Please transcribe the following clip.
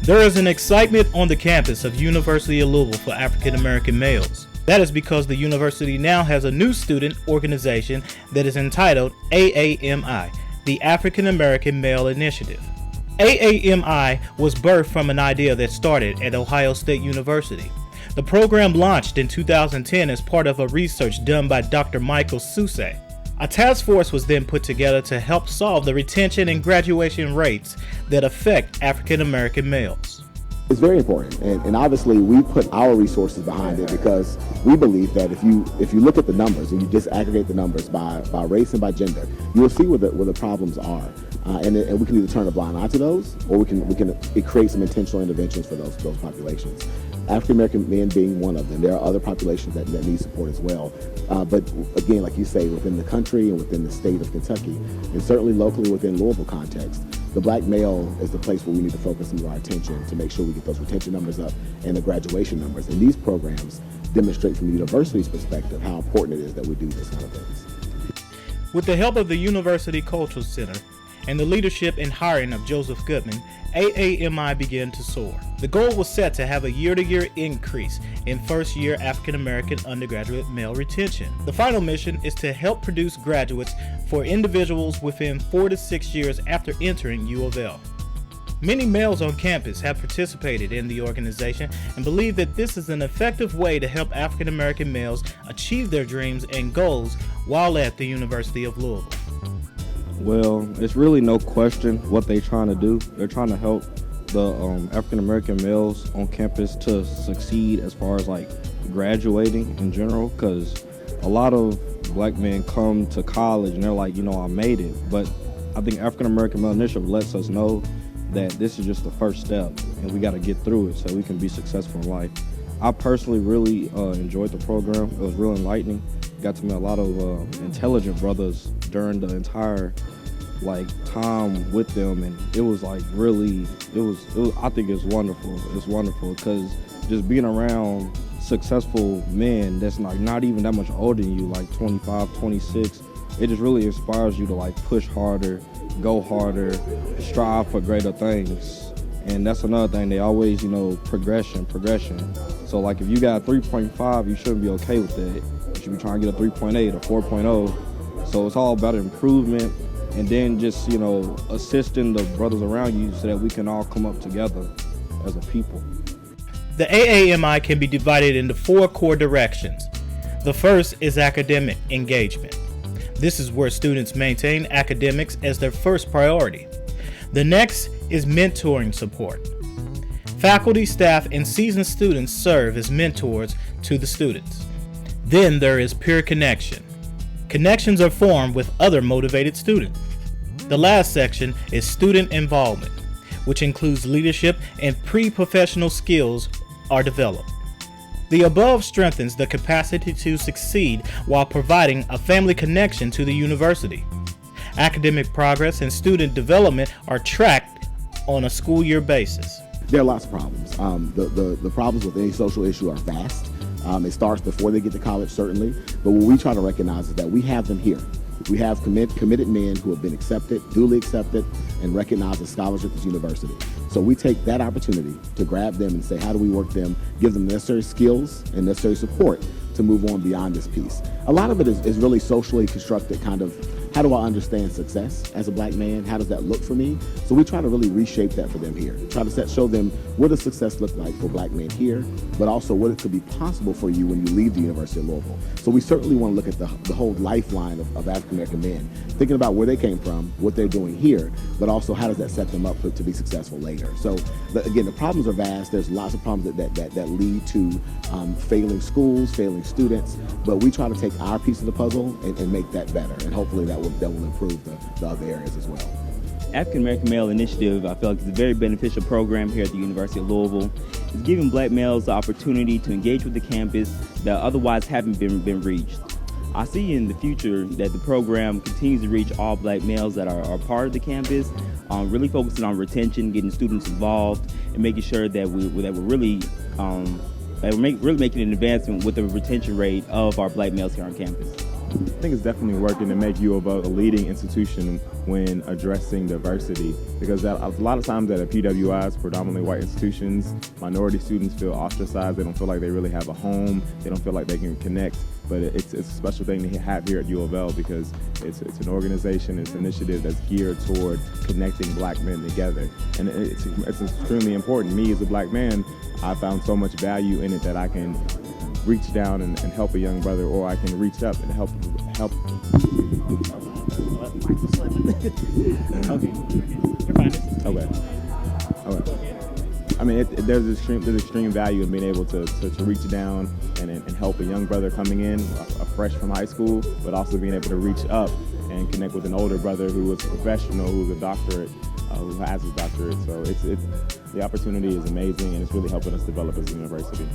There is an excitement on the campus of University of Louisville for African American males. That is because the university now has a new student organization that is entitled AAMI, the African American Male Initiative. AAMI was birthed from an idea that started at Ohio State University. The program launched in 2010 as part of a research done by Dr. Michael Sousay. A task force was then put together to help solve the retention and graduation rates that affect African American males. It's very important, and obviously we put our resources behind it because we believe that if you look at the numbers and you disaggregate the numbers by race and by gender, you will see where the problems are, and we can either turn a blind eye to those, or we can create some intentional interventions for those populations. African American men being one of them. There are other populations that need support as well. But again, like you say, within the country and within the state of Kentucky, and certainly locally within Louisville context, the black male is the place where we need to focus some of our attention to make sure we get those retention numbers up and the graduation numbers. And these programs demonstrate from the university's perspective how important it is that we do this kind of things. With the help of the University Cultural Center and the leadership and hiring of Joseph Goodman, AAMI began to soar. The goal was set to have a year-to-year increase in first-year African-American undergraduate male retention. The final mission is to help produce graduates for individuals within 4 to 6 years after entering U of L. Many males on campus have participated in the organization and believe that this is an effective way to help African-American males achieve their dreams and goals while at the University of Louisville. Well, it's really no question what they're trying to do. They're trying to help the African-American males on campus to succeed as far as like graduating in general, because a lot of black men come to college and they're like, I made it. But I think African-American Male Initiative lets us know that this is just the first step and we got to get through it so we can be successful in life. I personally really enjoyed the program. It was real enlightening. Got to meet a lot of intelligent brothers during the entire time with them, and it was like really, it was I think it's wonderful. It's wonderful because just being around successful men that's not even that much older than you, like 25, 26, it just really inspires you to push harder, go harder, strive for greater things. And that's another thing, they always, progression. So if you got a 3.5, you shouldn't be okay with that. You should be trying to get a 3.8 or 4.0. So it's all about improvement, and then just, assisting the brothers around you so that we can all come up together as a people. The AAMI can be divided into 4 core directions. The first is academic engagement. This is where students maintain academics as their first priority. The next is mentoring support. Faculty, staff, and seasoned students serve as mentors to the students. Then there is peer connection. Connections are formed with other motivated students. The last section is student involvement, which includes leadership and pre-professional skills are developed. The above strengthens the capacity to succeed while providing a family connection to the university. Academic progress and student development are tracked on a school year basis. There are lots of problems. The problems with any social issue are vast. It starts before they get to college, certainly, but what we try to recognize is that we have them here. We have committed men who have been duly accepted, and recognized as scholars at this university. So we take that opportunity to grab them and say, how do we work them, give them necessary skills and necessary support to move on beyond this piece. A lot of it is really socially constructed, kind of, how do I understand success as a black man? How does that look for me? So we try to really reshape that for them here. Try to show them what does success look like for black men here, but also what it could be possible for you when you leave the University of Louisville. So we certainly want to look at the whole lifeline of African American men, thinking about where they came from, what they're doing here, but also how does that set them up to be successful later. So again, the problems are vast. There's lots of problems that lead to failing schools, failing students, but we try to take our piece of the puzzle and make that better, and hopefully that will improve the other areas as well. African American Male Initiative, I feel like it's a very beneficial program here at the University of Louisville. It's giving black males the opportunity to engage with the campus that otherwise haven't been reached. I see in the future that the program continues to reach all black males that are part of the campus, really focusing on retention, getting students involved, and making sure that we're really making an advancement with the retention rate of our black males here on campus. I think it's definitely working to make U of L a leading institution when addressing diversity, because a lot of times at PWIs, predominantly white institutions, minority students feel ostracized. They don't feel like they really have a home. They don't feel like they can connect. But it's a special thing to have here at U of L because it's an organization, it's an initiative that's geared toward connecting black men together. And it's extremely important. Me as a black man, I found so much value in it that I can reach down and help a young brother, or I can reach up and help. Okay. I mean, there's extreme value in being able to reach down and help a young brother coming in, a fresh from high school, but also being able to reach up and connect with an older brother who is a professional, who's a doctorate, who has his doctorate. So the opportunity is amazing, and it's really helping us develop as a university.